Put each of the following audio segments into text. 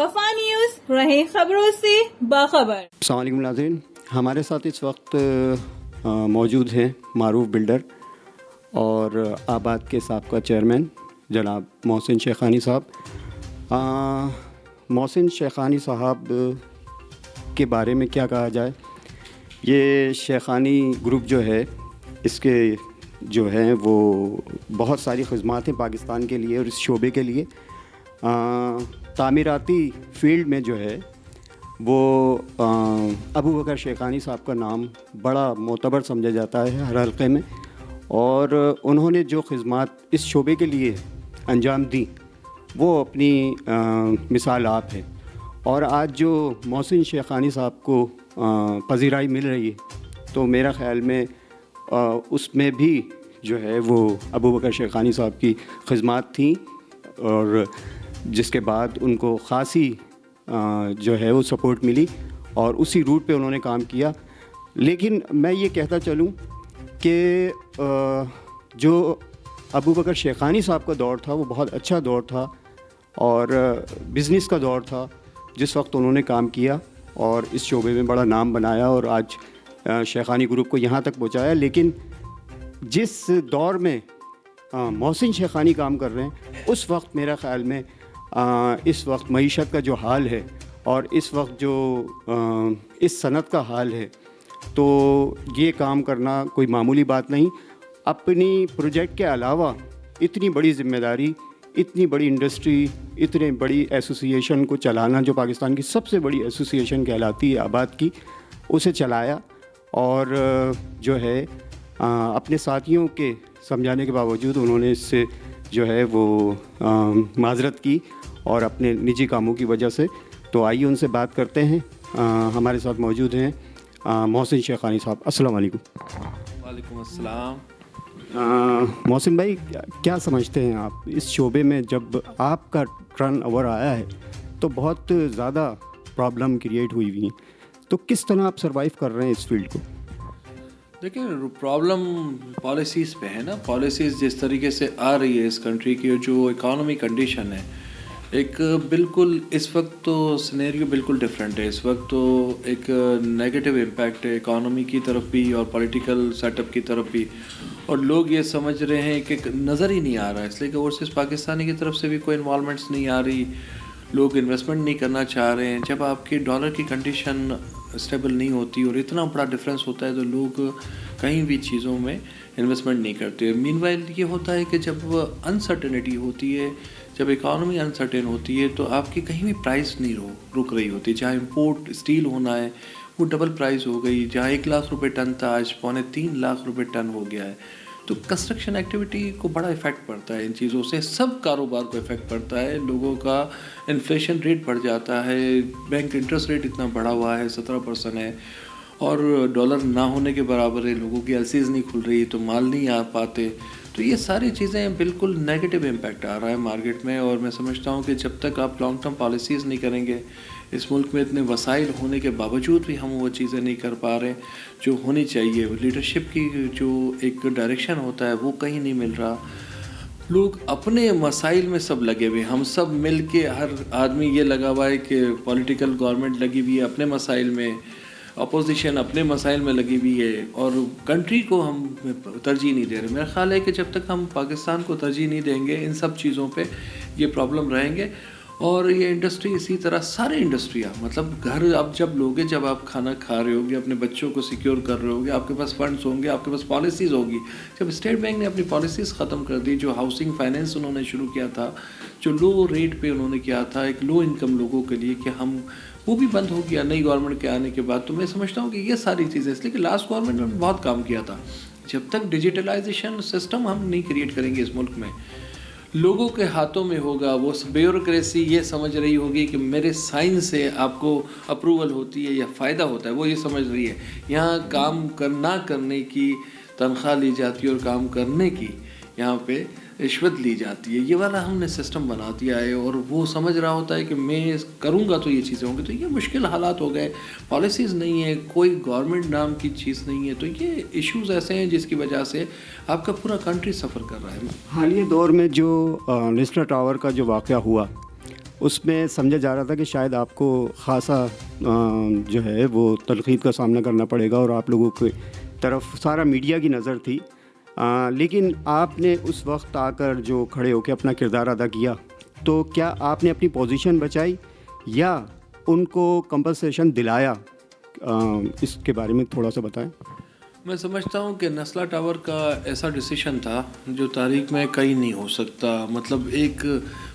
وفا نیوز، رہیں خبروں سے باخبر۔ السلام علیکم ناظرین، ہمارے ساتھ اس وقت موجود ہیں معروف بلڈر اور آباد کے سابقہ چیئرمین جناب محسن شیخانی صاحب۔ محسن شیخانی صاحب کے بارے میں کیا کہا جائے، یہ شیخانی گروپ جو ہے اس کے جو ہیں وہ بہت ساری خدمات ہیں پاکستان کے لیے اور اس شعبے کے لیے۔ تعمیراتی فیلڈ میں جو ہے وہ ابو بکر شیخانی صاحب کا نام بڑا معتبر سمجھا جاتا ہے ہر حلقے میں، اور انہوں نے جو خدمات اس شعبے کے لیے انجام دیں وہ اپنی مثال آپ ہے۔ اور آج جو محسن شیخانی صاحب کو پذیرائی مل رہی ہے تو میرا خیال میں اس میں بھی جو ہے وہ ابو بکر شیخانی صاحب کی خدمات تھیں، اور جس کے بعد ان کو خاصی جو ہے وہ سپورٹ ملی اور اسی روٹ پہ انہوں نے کام کیا۔ لیکن میں یہ کہتا چلوں کہ جو ابو بکر شیخانی صاحب کا دور تھا وہ بہت اچھا دور تھا اور بزنس کا دور تھا، جس وقت انہوں نے کام کیا اور اس شعبے میں بڑا نام بنایا اور آج شیخانی گروپ کو یہاں تک پہنچایا۔ لیکن جس دور میں محسن شیخانی کام کر رہے ہیں اس وقت میرا خیال میں اس وقت معیشت کا جو حال ہے اور اس وقت جو اس صنعت کا حال ہے تو یہ کام کرنا کوئی معمولی بات نہیں۔ اپنی پروجیکٹ کے علاوہ اتنی بڑی ذمہ داری، اتنی بڑی انڈسٹری، اتنے بڑی ایسوسیشن کو چلانا جو پاکستان کی سب سے بڑی ایسوسیشن کہلاتی ہے آباد کی، اسے چلایا اور جو ہے اپنے ساتھیوں کے سمجھانے کے باوجود انہوں نے اس سے جو ہے وہ معذرت کی اور اپنے نجی کاموں کی وجہ سے۔ تو آئیے ان سے بات کرتے ہیں۔ ہمارے ساتھ موجود ہیں محسن شیخانی صاحب۔ السلام علیکم۔ وعلیکم السلام۔ محسن بھائی، کیا سمجھتے ہیں آپ اس شعبے میں جب آپ کا ٹرن اوور آیا ہے تو بہت زیادہ پرابلم کریٹ ہوئی ہوئی ہیں، تو کس طرح آپ سروائیو کر رہے ہیں اس فیلڈ کو؟ دیکھیں، پرابلم پالیسیز پہ ہے نا۔ پالیسیز جس طریقے سے آ رہی ہے اس کنٹری کی، جو اکانومی کنڈیشن ہے ایک بالکل اس وقت تو سینیریو بالکل ڈفرینٹ ہے۔ اس وقت تو ایک نیگیٹو امپیکٹ ہے اکانومی کی طرف بھی اور پولیٹیکل سیٹ اپ کی طرف بھی، اور لوگ یہ سمجھ رہے ہیں کہ نظر ہی نہیں آ رہا ہے، اس لیے کہ اوورسیز پاکستانی کی طرف سے بھی کوئی انوالومنٹس نہیں آ رہی، لوگ انویسٹمنٹ نہیں کرنا چاہ رہے ہیں۔ جب آپ کی ڈالر کی کنڈیشن اسٹیبل نہیں ہوتی اور اتنا بڑا ڈفرینس ہوتا ہے تو لوگ کہیں بھی چیزوں میں انویسٹمنٹ نہیں کرتے۔ مین وائل یہ ہوتا ہے کہ جب انسرٹنٹی ہوتی ہے، جب اکانومی انسرٹن ہوتی ہے تو آپ کی کہیں بھی پرائس نہیں رک رہی ہوتی۔ جہاں امپورٹ اسٹیل ہونا ہے وہ ڈبل پرائس ہو گئی، جہاں 1 لاکھ روپے ٹن تھا آج 2.25 لاکھ روپے ٹن ہو گیا ہے۔ تو کنسٹرکشن ایکٹیویٹی کو بڑا افیکٹ پڑتا ہے ان چیزوں سے، سب کاروبار کو افیکٹ پڑتا ہے۔ لوگوں کا انفلیشن ریٹ بڑھ جاتا ہے، بینک انٹرسٹ ریٹ اتنا بڑھا ہوا ہے 17% ہے، اور ڈالر نہ ہونے کے برابر ہے، لوگوں کی ایل سیز نہیں کھل رہی تو مال نہیں آ پاتے۔ تو یہ ساری چیزیں بالکل نیگیٹو امپیکٹ آ رہا ہے مارکیٹ میں، اور میں سمجھتا ہوں کہ جب تک آپ لانگ ٹرم پالیسیز نہیں کریں گے، اس ملک میں اتنے وسائل ہونے کے باوجود بھی ہم وہ چیزیں نہیں کر پا رہے جو ہونی چاہیے۔ لیڈرشپ کی جو ایک ڈائریکشن ہوتا ہے وہ کہیں نہیں مل رہا۔ لوگ اپنے مسائل میں سب لگے ہوئے، ہم سب مل کے، ہر آدمی یہ لگا ہوا ہے کہ پولیٹیکل گورنمنٹ لگی ہوئی ہے اپنے مسائل میں، اپوزیشن اپنے مسائل میں لگی ہوئی ہے، اور کنٹری کو ہم ترجیح نہیں دے رہے۔ میرا خیال ہے کہ جب تک ہم پاکستان کو ترجیح نہیں دیں گے ان سب چیزوں پہ یہ پرابلم رہیں گے۔ اور یہ انڈسٹری اسی طرح سارے انڈسٹریاں، مطلب گھر اب جب لوگے، جب آپ کھانا کھا رہے ہوگے، اپنے بچوں کو سیکیور کر رہے ہوگے، آپ کے پاس فنڈز ہوں گے، آپ کے پاس پالیسیز ہوگی۔ جب اسٹیٹ بینک نے اپنی پالیسیز ختم کر دی، جو ہاؤسنگ فائنینس انہوں نے شروع کیا تھا، جو لو ریٹ پہ انہوں نے کیا تھا ایک لو انکم لوگوں کے لیے، کہ ہم وہ بھی بند ہو گیا نئی گورنمنٹ کے آنے کے بعد۔ تو میں سمجھتا ہوں کہ یہ ساری چیزیں، اس لیے کہ لاسٹ گورنمنٹ نے بہت کام کیا تھا۔ جب تک ڈیجیٹلائزیشن سسٹم ہم نہیں کریٹ کریں گے اس ملک میں، لوگوں کے ہاتھوں میں ہوگا، وہ بیوروکریسی یہ سمجھ رہی ہوگی کہ میرے سائن سے آپ کو اپروول ہوتی ہے یا فائدہ ہوتا ہے، وہ یہ سمجھ رہی ہے۔ یہاں کام نہ کرنے کی تنخواہ لی جاتی ہے اور کام کرنے کی یہاں پہ رشوت لی جاتی ہے۔ یہ والا ہم نے سسٹم بنا دیا ہے، اور وہ سمجھ رہا ہوتا ہے کہ میں کروں گا تو یہ چیزیں ہوں گی۔ تو یہ مشکل حالات ہو گئے، پالیسیز نہیں ہے، کوئی گورنمنٹ نام کی چیز نہیں ہے۔ تو یہ ایشوز ایسے ہیں جس کی وجہ سے آپ کا پورا کنٹری سفر کر رہا ہے۔ حالیہ دور میں جو لسٹر ٹاور کا جو واقعہ ہوا اس میں سمجھا جا رہا تھا کہ شاید آپ کو خاصا جو ہے وہ تنقید کا سامنا کرنا پڑے گا اور آپ لوگوں کی طرف سارا میڈیا کی نظر تھی، لیکن آپ نے اس وقت آ کر جو کھڑے ہو کے اپنا کردار ادا کیا، تو کیا آپ نے اپنی پوزیشن بچائی یا ان کو کمپنسیشن دلایا؟ اس کے بارے میں تھوڑا سا بتائیں۔ میں سمجھتا ہوں کہ نسلا ٹاور کا ایسا ڈیسیشن تھا جو تاریخ میں کہیں نہیں ہو سکتا۔ مطلب ایک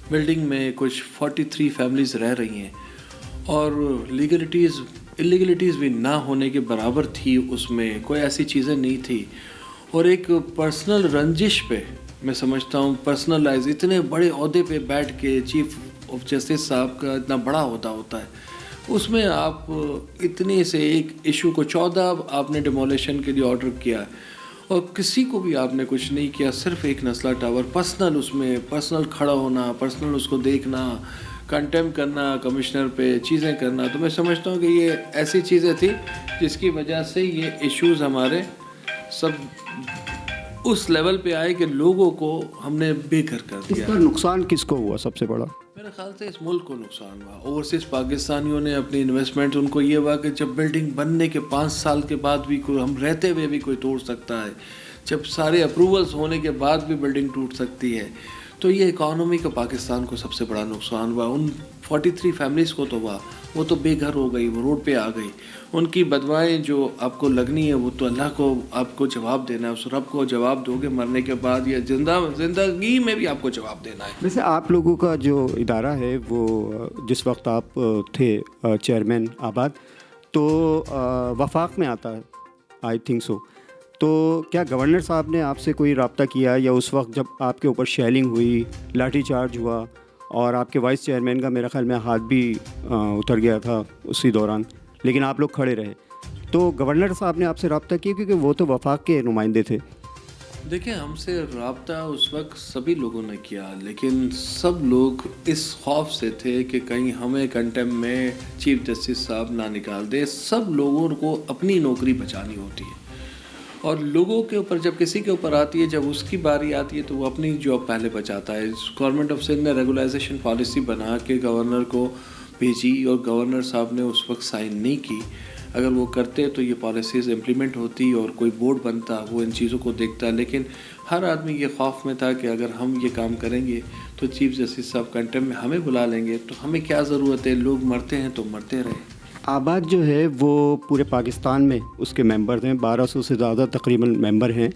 بلڈنگ میں کچھ 43 فیملیز رہ رہی ہیں اور اللیگلٹیز بھی نہ ہونے کے برابر تھی، اس میں کوئی ایسی چیزیں نہیں تھی، اور ایک پرسنل رنجش پہ میں سمجھتا ہوں پرسنلائز اتنے بڑے عہدے پہ بیٹھ کے چیف آف جسٹس صاحب کا اتنا بڑا عہدہ ہوتا ہے، اس میں آپ اتنے سے ایک ایشو کو 14 آپ نے ڈیمولیشن کے لیے آرڈر کیا اور کسی کو بھی آپ نے کچھ نہیں کیا، صرف ایک نسلا ٹاور پرسنل، اس میں پرسنل کھڑا ہونا، پرسنل اس کو دیکھنا، کنٹیم کرنا کمشنر پہ، چیزیں کرنا، تو میں سمجھتا ہوں کہ یہ ایسی چیزیں تھیں جس کی وجہ سے یہ ایشوز ہمارے سب اس لیول پہ آئے کہ لوگوں کو ہم نے بے گھر کر دیا۔ اس کا نقصان کس کو ہوا سب سے بڑا؟ میرے خیال سے اس ملک کو نقصان ہوا، اوورسیز پاکستانیوں نے اپنی انویسٹمنٹ، ان کو یہ ہوا کہ جب بلڈنگ بننے کے 5 سال کے بعد بھی کوئی، ہم رہتے ہوئے بھی کوئی توڑ سکتا ہے، جب سارے اپروولز ہونے کے بعد بھی بلڈنگ ٹوٹ سکتی ہے، تو یہ اکانومی کا پاکستان کو سب سے بڑا نقصان ہوا۔ ان 43 فیملیز کو تو ہوا، وہ تو بے گھر ہو گئی، وہ روڈ پہ آ گئی، ان کی بدوائیں جو آپ کو لگنی ہے وہ تو اللہ کو آپ کو جواب دینا ہے، اس رب کو جواب دو گے مرنے کے بعد، یا زندگی میں بھی آپ کو جواب دینا ہے۔ ویسے آپ لوگوں کا جو ادارہ ہے وہ جس وقت آپ تھے چیئرمین آباد، تو وفاق میں آتا ہے آئی تھنک سو، تو کیا گورنر صاحب نے آپ سے کوئی رابطہ کیا، یا اس وقت جب آپ کے اوپر شیلنگ ہوئی، لاٹھی چارج ہوا اور آپ کے وائس چیئرمین کا میرے خیال میں ہاتھ بھی اتر گیا تھا اسی دوران، لیکن آپ لوگ کھڑے رہے، تو گورنر صاحب نے آپ سے رابطہ کیا؟ کیونکہ وہ تو وفاق کے نمائندے تھے۔ دیکھیں، ہم سے رابطہ اس وقت سبھی لوگوں نے کیا، لیکن سب لوگ اس خوف سے تھے کہ کہیں ہمیں کنٹیم میں چیف جسٹس صاحب نہ نکال دے۔ سب لوگوں کو اپنی نوکری بچانی ہوتی ہے، اور لوگوں کے اوپر جب کسی کے اوپر آتی ہے، جب اس کی باری آتی ہے تو وہ اپنی جاب پہلے بچاتا ہے۔ گورنمنٹ آف سندھ نے ریگولائزیشن پالیسی بنا کے گورنر کو بھیجی، اور گورنر صاحب نے اس وقت سائن نہیں کی۔ اگر وہ کرتے تو یہ پالیسیز امپلیمنٹ ہوتی اور کوئی بورڈ بنتا، وہ ان چیزوں کو دیکھتا، لیکن ہر آدمی یہ خوف میں تھا کہ اگر ہم یہ کام کریں گے تو چیف جسٹس صاحب کنٹیم میں ہمیں بلا لیں گے، تو ہمیں کیا ضرورت ہے، لوگ مرتے ہیں تو مرتے رہے۔ آباد جو ہے وہ پورے پاکستان میں اس کے ممبر ہیں، 1200 سے زیادہ تقریباً ممبر ہیں،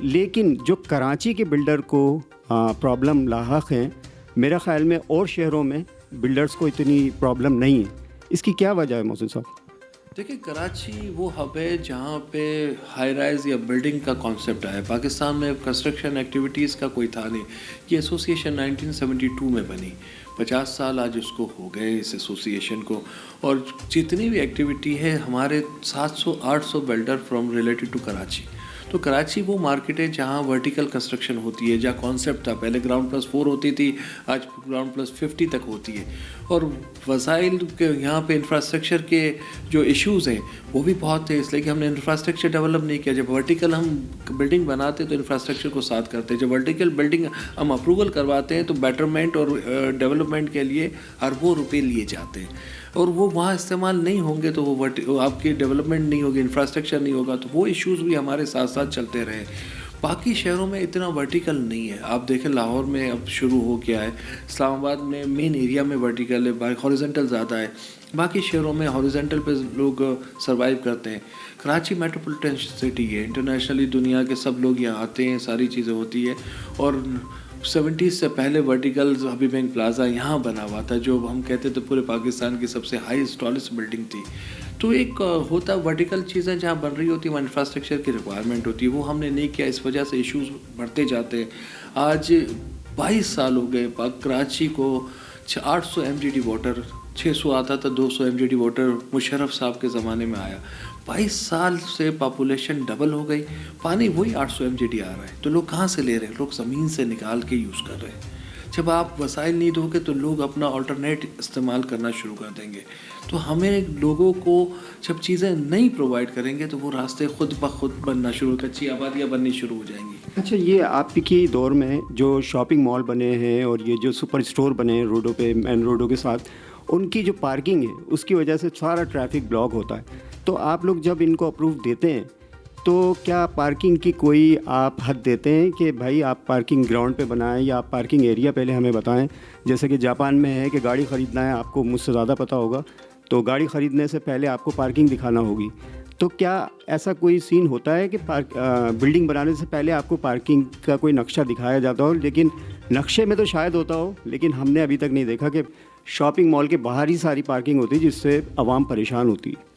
لیکن جو کراچی کے بلڈر کو پرابلم لاحق ہیں، میرا خیال میں اور شہروں میں بلڈرز کو اتنی پرابلم نہیں ہے، اس کی کیا وجہ ہے محسن صاحب؟ دیکھیں، کراچی وہ ہب ہے جہاں پہ ہائی رائز یا بلڈنگ کا کانسیپٹ آیا۔ پاکستان میں کنسٹرکشن ایکٹیویٹیز کا کوئی تھا نہیں۔ یہ ایسوسیشن 1972 میں بنی، 50 سال آج اس کو ہو گئے اس ایسوسیشن کو، اور جتنی بھی ایکٹیویٹی ہے ہمارے 700-800 builder from related to Karachi. تو کراچی وہ مارکیٹ ہے جہاں ورٹیکل کنسٹرکشن ہوتی ہے، جہاں کانسیپٹ تھا، پہلے گراؤنڈ پلس 4 ہوتی تھی، آج گراؤنڈ پلس 50 تک ہوتی ہے، اور وسائل کے یہاں پہ انفراسٹرکچر کے جو ایشوز ہیں وہ بھی بہت تھے، اس لیے کہ ہم نے انفراسٹرکچر ڈیولپ نہیں کیا۔ جب ورٹیکل ہم بلڈنگ بناتے تو انفراسٹرکچر کو ساتھ کرتے، جب ورٹیکل بلڈنگ ہم اپروول کرواتے ہیں تو بیٹرمنٹ اور ڈیولپمنٹ کے لیے اربوں روپے لیے جاتے ہیں، اور وہ وہاں استعمال نہیں ہوں گے تو وہ آپ کی ڈیولپمنٹ نہیں ہوگی، انفراسٹرکچر نہیں ہوگا، تو وہ ایشوز بھی ہمارے ساتھ ساتھ چلتے رہے۔ باقی شہروں میں اتنا ورٹیکل نہیں ہے، آپ دیکھیں لاہور میں اب شروع ہو گیا ہے، اسلام آباد میں مین ایریا میں ورٹیکل ہے، ہاریزونٹل زیادہ ہے، باقی شہروں میں ہاریزونٹل پہ لوگ سروائیو کرتے ہیں۔ کراچی میٹروپولیٹن سٹی ہے، انٹرنیشنلی دنیا کے سب لوگ یہاں آتے ہیں، ساری چیزیں ہوتی ہے، اور 70s سے پہلے ورٹیکل حبیب بینک پلازا یہاں بنا ہوا تھا، جو ہم کہتے تھے پورے پاکستان کی سب سے ہائیسٹ ٹالسٹ بلڈنگ تھی۔ تو ایک ہوتا ورٹیکل چیزیں جہاں بن رہی ہوتی ہیں وہاں انفراسٹرکچر کی ریکوائرمنٹ ہوتی ہے، وہ ہم نے نہیں کیا، اس وجہ سے ایشوز بڑھتے جاتے ہیں۔ آج 22 سال ہو گئے کراچی کو 800 MGD واٹر، 600 آتا تھا، 200 MGD واٹر مشرف صاحب کے زمانے میں آیا۔ 22 سال سے پاپولیشن ڈبل ہو گئی، پانی وہی 800 MGD آ رہا ہے، تو لوگ کہاں سے لے رہے ہیں؟ لوگ زمین سے نکال کے یوز کر رہے ہیں۔ جب آپ وسائل نہیں دو گے تو لوگ اپنا آلٹرنیٹ استعمال کرنا شروع کر دیں گے. تو ہمیں لوگوں کو جب چیزیں نہیں پرووائڈ کریں گے تو وہ راستے خود بخود بننا شروع کچی آبادیاں بننی شروع ہو جائیں گی. اچھا، یہ آپ کی دور میں جو شاپنگ مال بنے ہیں اور یہ جو سپر اسٹور بنے ہیں روڈوں پہ، مین روڈوں کے ساتھ، ان کی جو پارکنگ ہے اس کی وجہ سے سارا ٹریفک بلاک ہوتا ہے. تو آپ لوگ جب ان کو اپروو دیتے ہیں تو کیا پارکنگ کی کوئی آپ حد دیتے ہیں کہ بھائی آپ پارکنگ گراؤنڈ پہ بنائیں یا آپ پارکنگ ایریا پہلے ہمیں بتائیں؟ جیسے کہ جاپان میں ہے کہ گاڑی خریدنا ہے، آپ کو مجھ سے زیادہ پتہ ہوگا، تو گاڑی خریدنے سے پہلے آپ کو پارکنگ دکھانا ہوگی. تو کیا ایسا کوئی سین ہوتا ہے کہ بلڈنگ بنانے سے پہلے آپ کو پارکنگ کا کوئی نقشہ دکھایا جاتا ہو؟ لیکن نقشے میں تو شاید ہوتا ہو، لیکن ہم نے ابھی تک نہیں دیکھا کہ شاپنگ مال کے باہر ہی ساری پارکنگ ہوتی ہے جس سے عوام پریشان ہوتی ہے.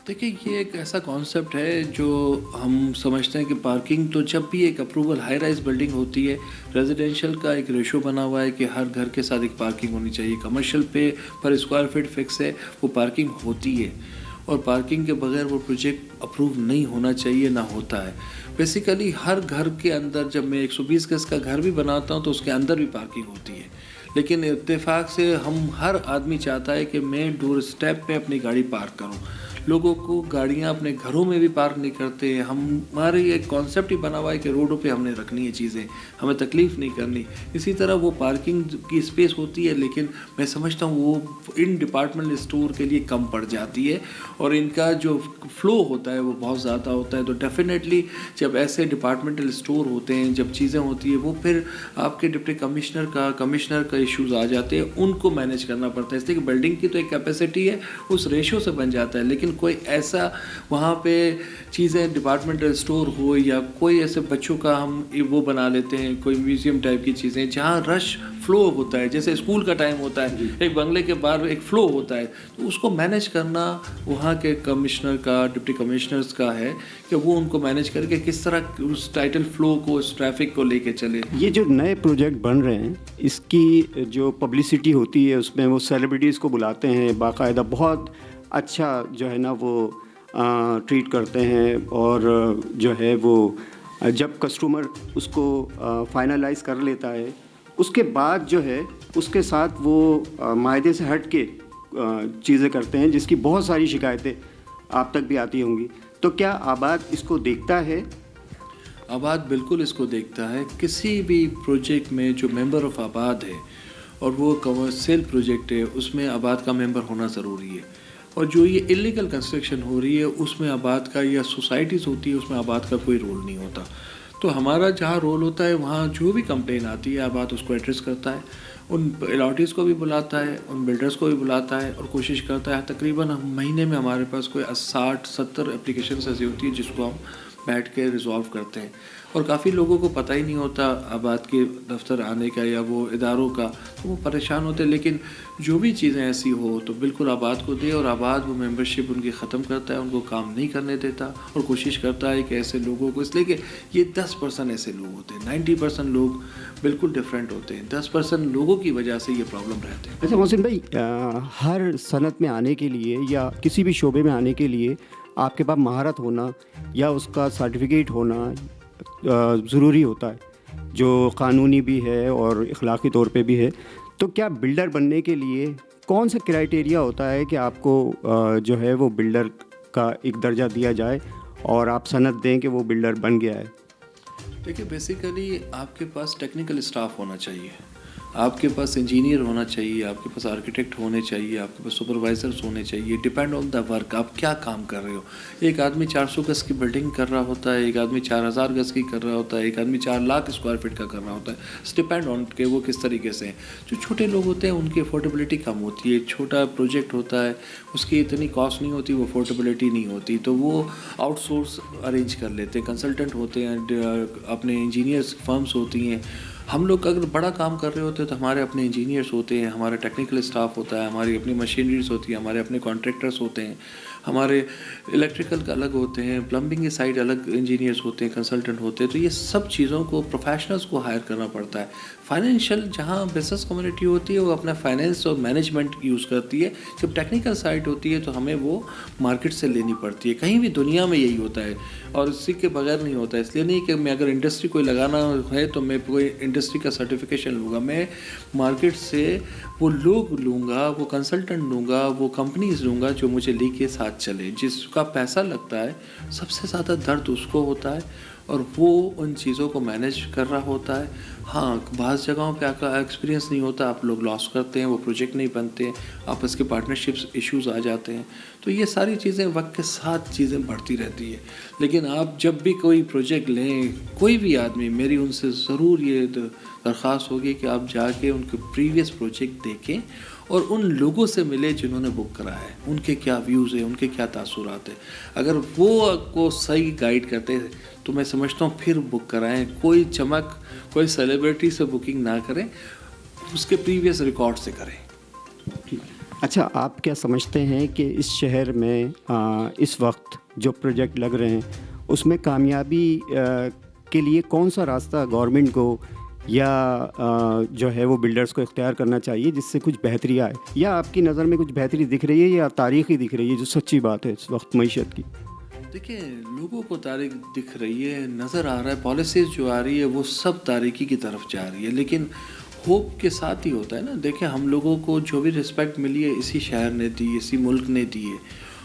دیکھیے یہ ایک ایسا کانسیپٹ ہے جو ہم سمجھتے ہیں کہ پارکنگ تو جب بھی ایک اپروول ہائی رائز بلڈنگ ہوتی ہے، ریزیڈینشیل کا ایک ریشو بنا ہوا ہے کہ ہر گھر کے ساتھ ایک پارکنگ ہونی چاہیے. کمرشل پہ پر اسکوائر فٹ فکس ہے، وہ پارکنگ ہوتی ہے، اور پارکنگ کے بغیر وہ پروجیکٹ اپروو نہیں ہونا چاہیے، نہ ہوتا ہے. بیسیکلی ہر گھر کے اندر جب میں 120 گز کا گھر بھی بناتا ہوں تو اس کے اندر بھی پارکنگ ہوتی ہے، لیکن اتفاق سے ہم ہر آدمی چاہتا ہے کہ میں ڈور اسٹیپ پہ اپنی گاڑی پارک کروں. لوگوں کو گاڑیاں اپنے گھروں میں بھی پارک نہیں کرتے. ہمارے ایک کانسیپٹ ہی بنا ہوا ہے کہ روڈوں پہ ہم نے رکھنی ہے چیزیں، ہمیں تکلیف نہیں کرنی. اسی طرح وہ پارکنگ کی اسپیس ہوتی ہے، لیکن میں سمجھتا ہوں وہ ان ڈپارٹمنٹ اسٹور کے لیے کم پڑ جاتی ہے، اور ان کا جو فلو ہوتا ہے وہ بہت زیادہ ہوتا ہے. تو ڈیفینیٹلی جب ایسے ڈپارٹمنٹل اسٹور ہوتے ہیں، جب چیزیں ہوتی ہیں، وہ پھر آپ کے ڈپٹی کمشنر کا ایشوز آ جاتے ہیں، ان کو مینیج کرنا پڑتا ہے. اس لیے کہ بلڈنگ کی تو ایک کیپیسٹی ہے، اس ریشو سے بن جاتا ہے، لیکن کوئی ایسا وہاں پہ چیزیں ڈپارٹمنٹل اسٹور ہو یا کوئی ایسے بچوں کا ہم وہ بنا لیتے ہیں، کوئی میوزیم ٹائپ کی چیزیں جہاں رش فلو ہوتا ہے، جیسے اسکول کا ٹائم ہوتا ہے، ایک بنگلے کے باہر ایک فلو ہوتا ہے، تو اس کو مینیج کرنا وہاں کے کمشنر کا، ڈپٹی کمشنرز کا ہے کہ وہ ان کو مینیج کر کے کس طرح اس ٹائٹل فلو کو، اس ٹریفک کو لے کے چلے. یہ جو نئے پروجیکٹ بن رہے ہیں اس کی جو پبلسٹی ہوتی ہے اس میں وہ سیلیبریٹیز کو بلاتے ہیں، باقاعدہ بہت اچھا جو ہے نا وہ ٹریٹ کرتے ہیں، اور جو ہے وہ جب کسٹمر اس کو فائنلائز کر لیتا ہے اس کے بعد جو ہے اس کے ساتھ وہ معاہدے سے ہٹ کے چیزیں کرتے ہیں، جس کی بہت ساری شکایتیں آپ تک بھی آتی ہوں گی. تو کیا آباد اس کو دیکھتا ہے؟ آباد بالکل اس کو دیکھتا ہے. کسی بھی پروجیکٹ میں جو ممبر آف آباد ہے اور وہ کمرشل پروجیکٹ ہے اس میں آباد کا ممبر ہونا ضروری ہے، اور جو یہ اللیگل کنسٹرکشن ہو رہی ہے اس میں آباد کا یا سوسائٹیز ہوتی ہے اس میں آباد کا کوئی رول نہیں ہوتا. تو ہمارا جہاں رول ہوتا ہے وہاں جو بھی کمپلین آتی ہے آباد اس کو ایڈریس کرتا ہے، ان الاٹیز کو بھی بلاتا ہے، ان بلڈرز کو بھی بلاتا ہے، اور کوشش کرتا ہے. تقریباً مہینے میں ہمارے پاس کوئی 60-70 اپلیکیشنز ایسی ہوتی ہیں جس کو ہم بیٹھ کے ریزالو کرتے ہیں، اور کافی لوگوں کو پتہ ہی نہیں ہوتا آباد کے دفتر آنے کا یا وہ اداروں کا، تو وہ پریشان ہوتے ہیں. لیکن جو بھی چیزیں ایسی ہو تو بالکل آباد کو دے، اور آباد وہ ممبرشپ ان کی ختم کرتا ہے، ان کو کام نہیں کرنے دیتا، اور کوشش کرتا ہے کہ ایسے لوگوں کو، اس لیے کہ یہ 10% ایسے لوگ ہوتے ہیں، 90% لوگ بالکل ڈفرینٹ ہوتے ہیں، 10% لوگوں کی وجہ سے یہ پرابلم رہتے ہیں. اچھا محسن بھائی، ہر صنعت میں آنے کے لیے یا کسی بھی شعبے میں آنے کے لیے آپ کے پاس مہارت ہونا یا اس کا سرٹیفکیٹ ہونا ضروری ہوتا ہے، جو قانونی بھی ہے اور اخلاقی طور پہ بھی ہے. تو کیا بلڈر بننے کے لیے کون سا کرائٹیریا ہوتا ہے کہ آپ کو جو ہے وہ بلڈر کا ایک درجہ دیا جائے اور آپ سند دیں کہ وہ بلڈر بن گیا ہے؟ دیکھیے بیسیکلی آپ کے پاس ٹیکنیکل اسٹاف ہونا چاہیے، آپ کے پاس انجینئر ہونا چاہیے، آپ کے پاس آرکیٹیکٹ ہونے چاہیے، آپ کے پاس سپروائزرز ہونے چاہیے. ڈپینڈ آن دا ورک، آپ کیا کام کر رہے ہو. ایک آدمی 400 گز کی بلڈنگ کر رہا ہوتا ہے، ایک آدمی 4000 گز کی کر رہا ہوتا ہے، ایک آدمی 4 لاکھ اسکوائر فٹ کا کر رہا ہوتا ہے. ڈپینڈ آن کہ وہ کس طریقے سے ہیں. جو چھوٹے لوگ ہوتے ہیں ان کی افورڈیبلٹی کم ہوتی ہے، چھوٹا پروجیکٹ ہوتا ہے اس کی اتنی کاسٹ نہیں ہوتی، وہ افورڈیبلٹی نہیں ہوتی، تو وہ آؤٹ سورس ارینج کر لیتے ہیں، کنسلٹنٹ ہوتے ہیں، اپنے انجینئرس فرمز ہوتی ہیں. ہم لوگ اگر بڑا کام کر رہے ہوتے ہیں تو ہمارے اپنے انجینئرس ہوتے ہیں، ہمارا ٹیکنیکل اسٹاف ہوتا ہے، ہماری اپنی مشینریز ہوتی ہیں، ہمارے اپنے کانٹریکٹرس ہوتے ہیں. ہمارے الیکٹریکل کا الگ ہوتے ہیں، پلمبنگ کی سائڈ الگ انجینئرس ہوتے ہیں، کنسلٹنٹ ہوتے ہیں. تو یہ سب چیزوں کو پروفیشنلس کو ہائر کرنا پڑتا ہے. فائنینشیل جہاں بزنس کمیونٹی ہوتی ہے وہ اپنا فائنینس اور مینجمنٹ یوز کرتی ہے. جب ٹیکنیکل سائڈ ہوتی ہے تو ہمیں وہ مارکیٹ سے لینی پڑتی ہے. کہیں بھی دنیا میں یہی ہوتا ہے اور اسی کے بغیر نہیں ہوتا ہے. اس لیے نہیں کہ میں اگر انڈسٹری کوئی لگانا ہے تو میں کوئی انڈسٹری کا سرٹیفکیشن لوں گا، میں مارکیٹ سے وہ لوگ لوں گا، وہ کنسلٹنٹ لوں گا، وہ کمپنیز لوں گا جو مجھے لے کے ساتھ چلے. جس کا پیسہ لگتا ہے سب سے زیادہ درد اس کو ہوتا ہے اور وہ ان چیزوں کو مینیج کر رہا ہوتا ہے. ہاں بعض جگہوں پہ آپ کا ایکسپیرینس نہیں ہوتا، آپ لوگ لاس کرتے ہیں، وہ پروجیکٹ نہیں بنتے، آپس کے پارٹنرشپس ایشوز آ جاتے ہیں. تو یہ ساری چیزیں وقت کے ساتھ چیزیں بڑھتی رہتی ہے. لیکن آپ جب بھی کوئی پروجیکٹ لیں، کوئی بھی آدمی، میری ان سے ضرور یہ درخواست ہوگی کہ آپ جا کے ان کے پریویس پروجیکٹ دیکھیں اور ان لوگوں سے ملے جنہوں نے بک کرا ہے، ان کے کیا ویوز ہیں، ان کے کیا تاثرات ہیں. اگر وہ آپ کو صحیح گائیڈ کرتے ہیں تو میں سمجھتا ہوں پھر بک کرائیں. کوئی چمک، کوئی سیلیبریٹی سے بکنگ نہ کریں، اس کے پریویس ریکارڈ سے کریں. اچھا، آپ کیا سمجھتے ہیں کہ اس شہر میں اس وقت جو پروجیکٹ لگ رہے ہیں اس میں کامیابی کے لیے کون سا راستہ گورنمنٹ کو یا جو ہے وہ بلڈرز کو اختیار کرنا چاہیے جس سے کچھ بہتری آئے؟ یا آپ کی نظر میں کچھ بہتری دکھ رہی ہے یا تاریخی دکھ رہی ہے جو سچی بات ہے اس وقت معیشت کی؟ دیکھیں، لوگوں کو تاریخ دکھ رہی ہے، نظر آ رہا ہے، پالیسیز جو آ رہی ہے وہ سب تاریکی کی طرف جا رہی ہے. لیکن ہوپ کے ساتھ ہی ہوتا ہے نا. دیکھیں، ہم لوگوں کو جو بھی رسپیکٹ ملی ہے اسی شہر نے دی، اسی ملک نے دی ہے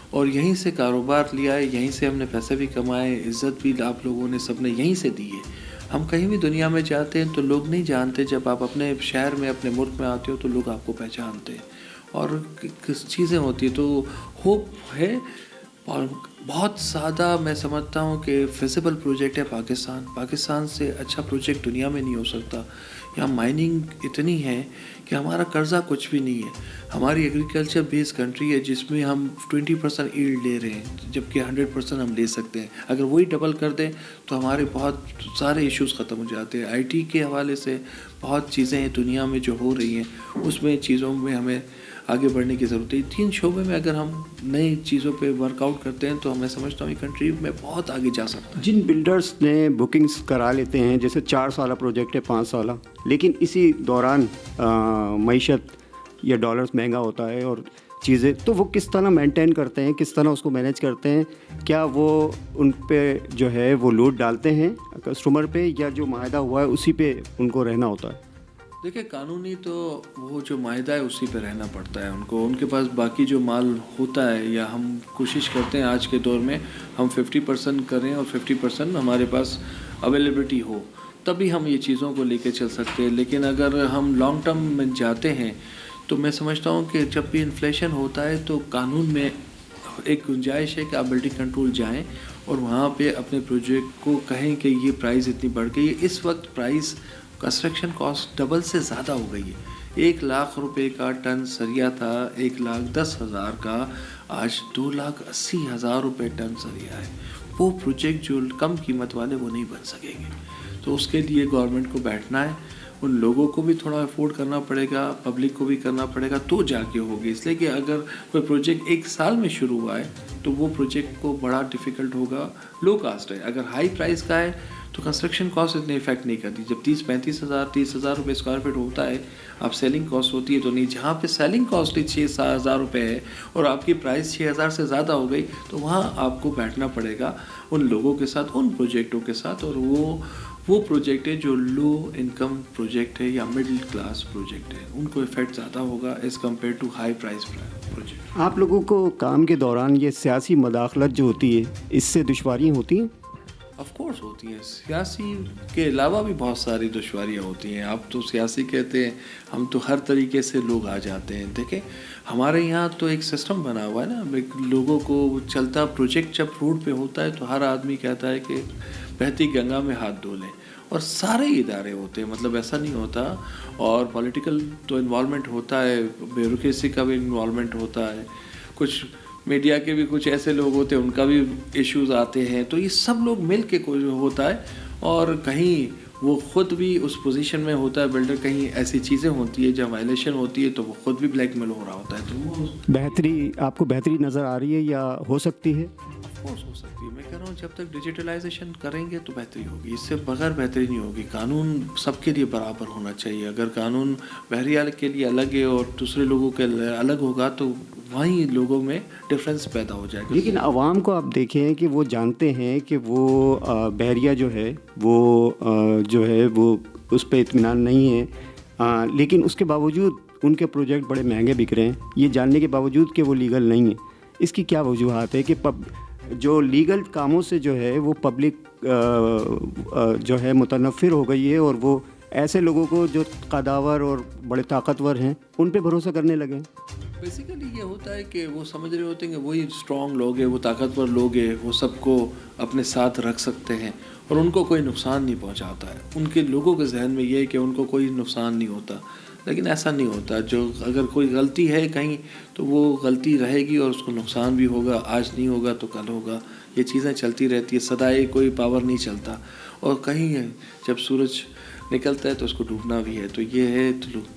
اور یہیں سے کاروبار لیا ہے، یہیں سے ہم نے پیسے بھی کمائے، عزت بھی آپ لوگوں نے سب نے یہیں سے دی ہے. ہم کہیں بھی دنیا میں جاتے ہیں تو لوگ نہیں جانتے، جب آپ اپنے شہر میں، اپنے ملک میں آتے ہو تو لوگ آپ کو پہچانتے ہیں اور کس چیزیں ہوتی ہیں. تو ہوپ ہے اور بہت زیادہ میں سمجھتا ہوں کہ فیزیبل پروجیکٹ ہے پاکستان سے اچھا پروجیکٹ دنیا میں نہیں ہو سکتا. یہاں مائننگ اتنی ہے کہ ہمارا قرضہ کچھ بھی نہیں ہے. ہماری ایگریکلچر بیس کنٹری ہے جس میں ہم 20% ایلڈ لے رہے ہیں جبکہ 100% ہم لے سکتے ہیں. اگر وہی ڈبل کر دیں تو ہمارے بہت سارے ایشوز ختم ہو جاتے ہیں. آئی ٹی کے حوالے سے بہت چیزیں ہیں دنیا میں جو ہو رہی ہیں، اس میں چیزوں میں ہمیں آگے بڑھنے کی ضرورت ہے. 3 شعبے میں اگر ہم نئی چیزوں پہ ورک آؤٹ کرتے ہیں تو میں سمجھتا ہوں یہ کنٹری میں بہت آگے جا سکتا ہے. جن بلڈرز نے بکنگز کرا لیتے ہیں، جیسے 4 سالہ پروجیکٹ ہے، 5 سالہ، لیکن اسی دوران معیشت یا ڈالرز مہنگا ہوتا ہے اور چیزیں، تو وہ کس طرح مینٹین کرتے ہیں، کس طرح اس کو مینیج کرتے ہیں؟ کیا وہ ان پہ جو ہے وہ لوڈ ڈالتے ہیں کسٹمر پہ، یا جو معاہدہ ہوا ہے اسی پہ ان کو رہنا ہوتا ہے؟ دیکھیں، قانونی تو وہ جو معاہدہ ہے اسی پہ رہنا پڑتا ہے ان کو. ان کے پاس باقی جو مال ہوتا ہے، یا ہم کوشش کرتے ہیں آج کے دور میں ہم 50% کریں اور 50% ہمارے پاس اویلیبلٹی ہو، تبھی ہم یہ چیزوں کو لے کے چل سکتے ہیں. لیکن اگر ہم لانگ ٹرم میں جاتے ہیں تو میں سمجھتا ہوں کہ جب بھی انفلیشن ہوتا ہے تو قانون میں ایک گنجائش ہے کہ آپ بلڈنگ کنٹرول جائیں اور وہاں پہ اپنے پروجیکٹ کو کہیں کہ یہ پرائز اتنی بڑھ گئی ہے. اس وقت پرائز کنسٹرکشن کاسٹ ڈبل سے زیادہ ہو گئی ہے. 1 لاکھ روپے کا ٹن سریا تھا، 1,10,000 کا، آج 2,80,000 روپے ٹن سریا ہے. وہ پروجیکٹ جو کم قیمت والے وہ نہیں بن سکیں گے. تو اس کے لیے گورنمنٹ کو بیٹھنا ہے، ان لوگوں کو بھی تھوڑا افورڈ کرنا پڑے گا، پبلک کو بھی کرنا پڑے گا، تو جا کے ہوگی. اس لیے کہ اگر کوئی پروجیکٹ 1 سال میں شروع ہوا ہے تو وہ پروجیکٹ کو بڑا ڈیفیکلٹ ہوگا. لو کاسٹ ہے، اگر ہائی پرائز کا ہے تو کنسٹرکشن کاسٹ اتنے افیکٹ نہیں کرتی. جب 30,000 روپے اسکوائر فٹ ہوتا ہے، آپ سیلنگ کاسٹ ہوتی ہے تو نہیں. جہاں پہ سیلنگ کاسٹ 6,000 روپے ہے اور آپ کی پرائز 6,000 سے زیادہ ہو گئی تو وہاں آپ کو بیٹھنا پڑے گا ان لوگوں کے ساتھ، ان پروجیکٹوں کے ساتھ. اور وہ پروجیکٹ ہے جو لو انکم پروجیکٹ ہے یا مڈل کلاس پروجیکٹ ہے، ان کو افیکٹ زیادہ ہوگا as compare to high price project. آپ لوگوں کو کام کے دوران یہ سیاسی مداخلت جو ہوتی ہے، اس سے دشواریاں ہوتی ہیں؟ آف کورس ہوتی ہیں. سیاسی کے علاوہ بھی بہت ساری دشواریاں ہوتی ہیں. آپ تو سیاسی کہتے ہیں، ہم تو ہر طریقے سے لوگ آ جاتے ہیں. دیکھیں، ہمارے یہاں تو ایک سسٹم بنا ہوا ہے نا، لوگوں کو چلتا پروجیکٹ جب روڈ پہ ہوتا ہے تو ہر آدمی کہتا ہے کہ بہتی گنگا میں ہاتھ دھو لیں. اور سارے ادارے ہوتے ہیں، مطلب ایسا نہیں ہوتا. اور پولیٹیکل تو انوالومنٹ ہوتا ہے، بیوروکریسی کا بھی انوالومنٹ ہوتا ہے، کچھ میڈیا کے بھی کچھ ایسے لوگ ہوتے ہیں ان کا بھی ایشوز آتے ہیں. تو یہ سب لوگ مل کے کوئی ہوتا ہے اور کہیں وہ خود بھی اس پوزیشن میں ہوتا ہے بلڈر، کہیں ایسی چیزیں ہوتی ہے جب وائلیشن ہوتی ہے تو وہ خود بھی بلیک میل ہو رہا ہوتا ہے، تو وہ بہتری آپ کو بہتری نظر آ رہی ہے یا ہو سکتی ہے؟ کورس ہو سکتی ہے. میں کہہ رہا ہوں جب تک ڈیجیٹلائزیشن کریں گے تو بہتری ہوگی، اس سے بغیر بہتری نہیں ہوگی. قانون سب کے لیے برابر ہونا چاہیے. اگر قانون بحریہ کے لیے الگ ہے اور دوسرے لوگوں کے الگ ہوگا تو وہیں لوگوں میں ڈفرینس پیدا ہو جائے گا. لیکن عوام کو آپ دیکھیں کہ وہ جانتے ہیں کہ وہ بحریہ جو ہے وہ اس پہ اطمینان نہیں ہے، لیکن اس کے باوجود ان کے پروجیکٹ بڑے مہنگے بک رہے ہیں، یہ جاننے کے باوجود کہ وہ لیگل نہیں ہیں. اس کی کیا وجوہات ہے کہ جو لیگل کاموں سے جو ہے وہ پبلک جو ہے متنفر ہو گئی ہے، اور وہ ایسے لوگوں کو جو قداور اور بڑے طاقتور ہیں ان پہ بھروسہ کرنے لگے ہیں؟ بیسیکلی یہ ہوتا ہے کہ وہ سمجھ رہے ہوتے ہیں کہ وہی اسٹرانگ لوگ ہیں، وہ طاقتور لوگ ہیں، وہ سب کو اپنے ساتھ رکھ سکتے ہیں اور ان کو کوئی نقصان نہیں پہنچاتا ہے. ان کے لوگوں کے ذہن میں یہ ہے کہ ان کو کوئی نقصان نہیں ہوتا، لیکن ایسا نہیں ہوتا. جو اگر کوئی غلطی ہے کہیں تو وہ غلطی رہے گی اور اس کو نقصان بھی ہوگا، آج نہیں ہوگا تو کل ہوگا. یہ چیزیں چلتی رہتی ہے، سدائے کوئی پاور نہیں چلتا. اور کہیں جب سورج نکلتا ہے تو اس کو ڈوبنا بھی ہے. تو یہ ہے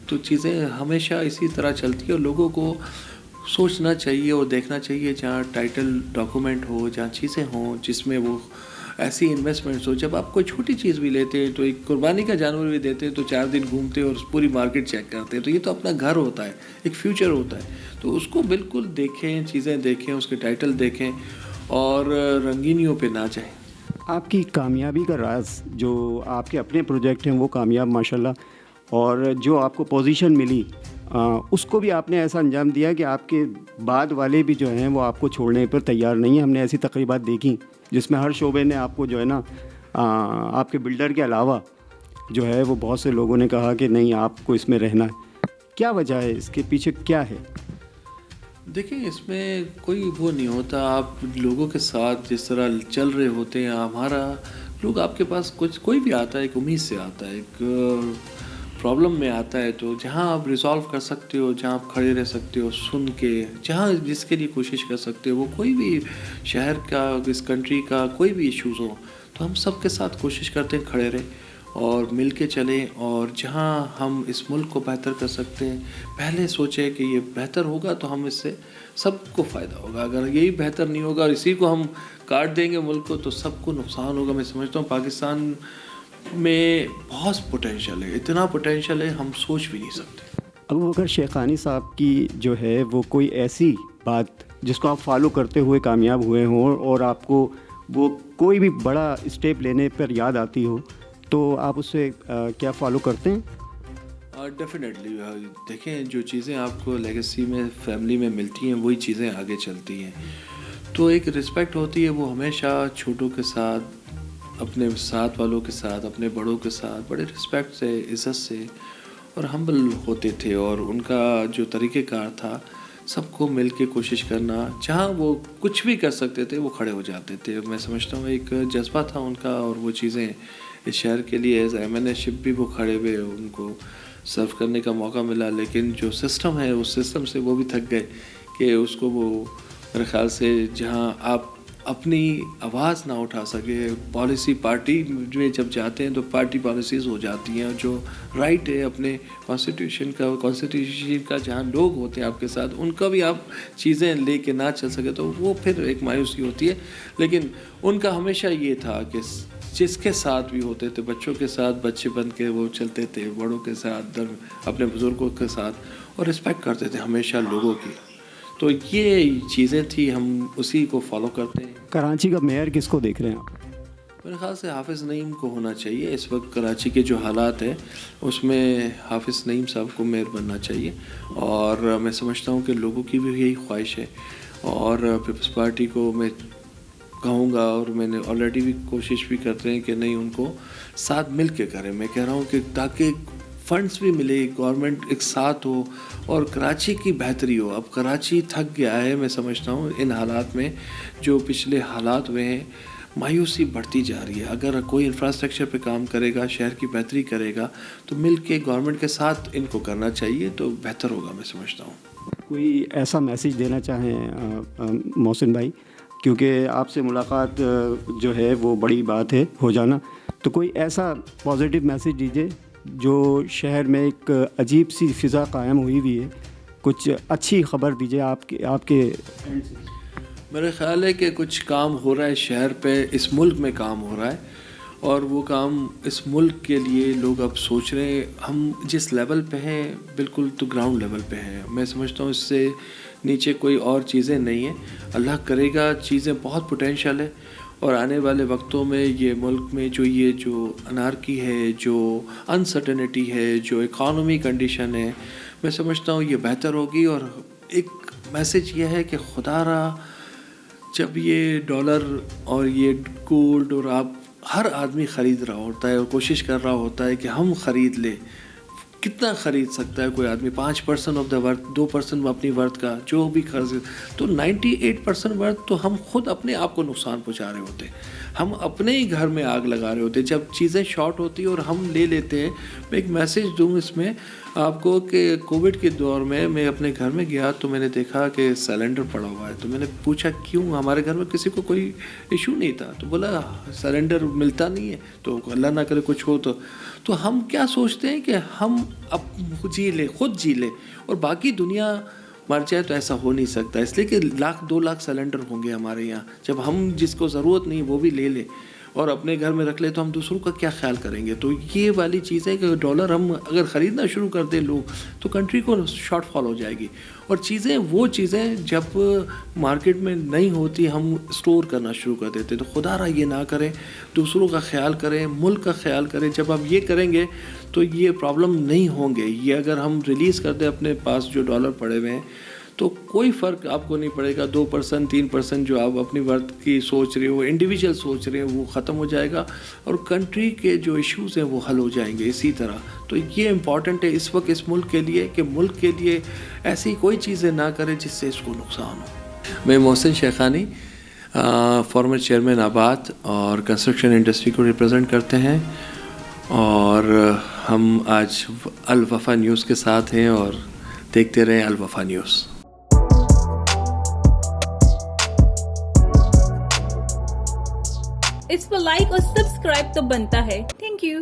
تو چیزیں ہمیشہ اسی طرح چلتی ہے. اور لوگوں کو سوچنا چاہیے اور دیکھنا چاہیے جہاں ٹائٹل ڈاکومنٹ ہو، جہاں چیزیں ہوں جس میں وہ ایسی انویسٹمنٹس ہو. جب آپ کوئی چھوٹی چیز بھی لیتے ہیں تو ایک قربانی کا جانور بھی دیتے ہیں تو 4 دن گھومتے ہیں اور پوری مارکیٹ چیک کرتے ہیں. تو یہ تو اپنا گھر ہوتا ہے، ایک فیوچر ہوتا ہے. تو اس کو بالکل دیکھیں، چیزیں دیکھیں، اس کے ٹائٹل دیکھیں اور رنگینیوں پہ نہ جائیں. آپ کی کامیابی کا راز، جو آپ کے اپنے پروجیکٹ ہیں وہ کامیاب ماشاءاللہ، اور جو آپ کو پوزیشن ملی اس کو بھی آپ نے ایسا انجام دیا کہ آپ کے بعد والے بھی جو ہیں وہ آپ کو چھوڑنے پر تیار نہیں ہیں. ہم نے ایسی تقریبات دیکھی جس میں ہر شعبے نے آپ کو جو ہے نا آپ کے بلڈر کے علاوہ جو ہے وہ بہت سے لوگوں نے کہا کہ نہیں آپ کو اس میں رہنا ہے. کیا وجہ ہے اس کے پیچھے، کیا ہے؟ دیکھیں اس میں کوئی وہ نہیں ہوتا. آپ لوگوں کے ساتھ جس طرح چل رہے ہوتے ہیں، ہمارا لوگ آپ کے پاس کوئی بھی آتا ہے ایک امید سے آتا ہے، ایک پرابلم میں آتا ہے. تو جہاں آپ ریزالو کر سکتے ہو، جہاں آپ کھڑے رہ سکتے ہو سن کے، جہاں جس کے لیے کوشش کر سکتے ہو، وہ کوئی بھی شہر کا، اس کنٹری کا کوئی بھی ایشوز ہو تو ہم سب کے ساتھ کوشش کرتے ہیں کھڑے رہیں اور مل کے چلیں. اور جہاں ہم اس ملک کو بہتر کر سکتے ہیں پہلے سوچیں کہ یہ بہتر ہوگا تو ہم اس سے سب کو فائدہ ہوگا. اگر یہی بہتر نہیں ہوگا اور اسی کو ہم کاٹ دیں گے ملک کو تو سب کو نقصان ہوگا. میں سمجھتا ہوں پاکستان میں بہت پوٹینشیل ہے، اتنا پوٹینشیل ہے ہم سوچ بھی نہیں سکتے. ابوبکر شیخانی صاحب کی جو ہے وہ کوئی ایسی بات جس کو آپ فالو کرتے ہوئے کامیاب ہوئے ہوں اور آپ کو وہ کوئی بھی بڑا اسٹیپ لینے پر یاد آتی ہو تو آپ اس سے کیا فالو کرتے ہیں؟ ڈیفینیٹلی دیکھیں جو چیزیں آپ کو لیگیسی میں، فیملی میں ملتی ہیں وہی چیزیں آگے چلتی ہیں. تو ایک رسپیکٹ ہوتی ہے، وہ ہمیشہ چھوٹوں کے ساتھ، اپنے ساتھ والوں کے ساتھ، اپنے بڑوں کے ساتھ بڑے رسپیکٹ سے، عزت سے اور ہمبل ہوتے تھے. اور ان کا جو طریقہ کار تھا سب کو مل کے کوشش کرنا، جہاں وہ کچھ بھی کر سکتے تھے وہ کھڑے ہو جاتے تھے. میں سمجھتا ہوں ایک جذبہ تھا ان کا، اور وہ چیزیں اس شہر کے لیے ایز ایمن شپ بھی وہ کھڑے ہوئے، ان کو سرو کرنے کا موقع ملا. لیکن جو سسٹم ہے اس سسٹم سے وہ بھی تھک گئے کہ اس کو وہ میرے خیال سے جہاں آپ اپنی آواز نہ اٹھا سکے، پالیسی پارٹی میں جب جاتے ہیں تو پارٹی پالیسیز ہو جاتی ہیں. جو رائٹ ہے اپنے کانسٹیٹیوشن کا جہاں لوگ ہوتے ہیں آپ کے ساتھ، ان کا بھی آپ چیزیں لے کے نہ چل سکے تو وہ پھر ایک مایوسی ہوتی ہے. لیکن ان کا ہمیشہ یہ تھا کہ جس کے ساتھ بھی ہوتے تھے، بچوں کے ساتھ بچے بن کے وہ چلتے تھے، بڑوں کے ساتھ، اپنے بزرگوں کے ساتھ، اور رسپیکٹ کرتے تھے ہمیشہ لوگوں کی. تو یہ چیزیں تھی، ہم اسی کو فالو کرتے ہیں. کراچی کا میئر کس کو دیکھ رہے ہیں آپ؟ میرے خیال سے حافظ نعیم کو ہونا چاہیے. اس وقت کراچی کے جو حالات ہیں اس میں حافظ نعیم صاحب کو میئر بننا چاہیے. اور میں سمجھتا ہوں کہ لوگوں کی بھی یہی خواہش ہے. اور پیپلز پارٹی کو میں کہوں گا، اور میں نے آلریڈی بھی کوشش بھی کرتے ہیں کہ نہیں ان کو ساتھ مل کے کریں. میں کہہ رہا ہوں کہ تاکہ فنڈز بھی ملے، گورنمنٹ ایک ساتھ ہو اور کراچی کی بہتری ہو. اب کراچی تھک گیا ہے، میں سمجھتا ہوں ان حالات میں جو پچھلے حالات ہوئے ہیں مایوسی بڑھتی جا رہی ہے. اگر کوئی انفراسٹرکچر پہ کام کرے گا، شہر کی بہتری کرے گا تو مل کے گورنمنٹ کے ساتھ ان کو کرنا چاہیے تو بہتر ہوگا. میں سمجھتا ہوں کوئی ایسا میسیج دینا چاہیں محسن بھائی، کیونکہ آپ سے ملاقات جو ہے وہ بڑی بات ہے ہو جانا، تو کوئی ایسا پازیٹیو میسیج دیجیے جو شہر میں ایک عجیب سی فضا قائم ہوئی ہے، کچھ اچھی خبر دیجیے آپ کے میرے خیال ہے کہ کچھ کام ہو رہا ہے شہر پہ، اس ملک میں کام ہو رہا ہے، اور وہ کام اس ملک کے لیے لوگ اب سوچ رہے ہیں. ہم جس لیول پہ ہیں بالکل تو گراؤنڈ لیول پہ ہیں. میں سمجھتا ہوں اس سے نیچے کوئی اور چیزیں نہیں ہیں. اللہ کرے گا، چیزیں بہت پوٹینشیل ہے، اور آنے والے وقتوں میں یہ ملک میں جو انارکی ہے، جو انسرٹنٹی ہے، جو اکانومی کنڈیشن ہے، میں سمجھتا ہوں یہ بہتر ہوگی. اور ایک میسیج یہ ہے کہ خدا را جب یہ ڈالر اور یہ گولڈ اور آپ ہر آدمی خرید رہا ہوتا ہے اور کوشش کر رہا ہوتا ہے کہ ہم خرید لیں، کتنا خرید سکتا ہے کوئی آدمی؟ 5% آف دا ورتھ، 2% اپنی ورتھ کا جو بھی خرچ، تو 98% ورتھ تو ہم خود اپنے آپ کو نقصان پہنچا رہے ہوتے ہیں. ہم اپنے ہی گھر میں آگ لگا رہے ہوتے ہیں جب چیزیں شارٹ ہوتی ہیں اور ہم لے لیتے ہیں. میں ایک میسیج دوں اس میں آپ کو کہ کووڈ کے دور میں اپنے گھر میں گیا تو میں نے دیکھا کہ سلنڈر پڑا ہوا ہے. تو میں نے پوچھا کیوں؟ ہمارے گھر میں کسی کو کوئی ایشو نہیں تھا. تو بولا سلنڈر ملتا نہیں ہے، تو اللہ نہ کرے کچھ ہو تو ہم کیا سوچتے ہیں کہ ہم اب خود جی لیں اور باقی دنیا مر جائے. تو ایسا ہو نہیں سکتا، اس لیے کہ 1,00,000 2,00,000 سلنڈر ہوں گے ہمارے یہاں. جب ہم جس کو ضرورت نہیں وہ بھی لے لیں اور اپنے گھر میں رکھ لیں تو ہم دوسروں کا کیا خیال کریں گے؟ تو یہ والی چیز ہے کہ ڈالر ہم اگر خریدنا شروع کر دیں لوگ تو کنٹری کو شارٹ فال ہو جائے گی. اور وہ چیزیں جب مارکیٹ میں نہیں ہوتی ہم اسٹور کرنا شروع کر دیتے. تو خدا را یہ نہ کریں، دوسروں کا خیال کریں، ملک کا خیال کریں. جب آپ یہ کریں گے تو یہ پرابلم نہیں ہوں گے. یہ اگر ہم ریلیز کر دیں اپنے پاس جو ڈالر پڑے ہوئے ہیں تو کوئی فرق آپ کو نہیں پڑے گا. 2% 3% جو آپ اپنی ورتھ کی سوچ رہے ہو، انڈیویجول سوچ رہے ہو، وہ ختم ہو جائے گا اور کنٹری کے جو ایشوز ہیں وہ حل ہو جائیں گے اسی طرح. تو یہ امپورٹنٹ ہے اس وقت اس ملک کے لیے کہ ملک کے لیے ایسی کوئی چیزیں نہ کرے جس سے اس کو نقصان ہو. میں محسن شیخانی، فارمر چیئرمین آباد اور کنسٹرکشن انڈسٹری کو ریپرزینٹ کرتے ہیں، اور ہم آج الوفا نیوز کے ساتھ ہیں اور دیکھتے رہیں الوفا نیوز. اس پر لائک اور سبسکرائب تو بنتا ہے. Thank you.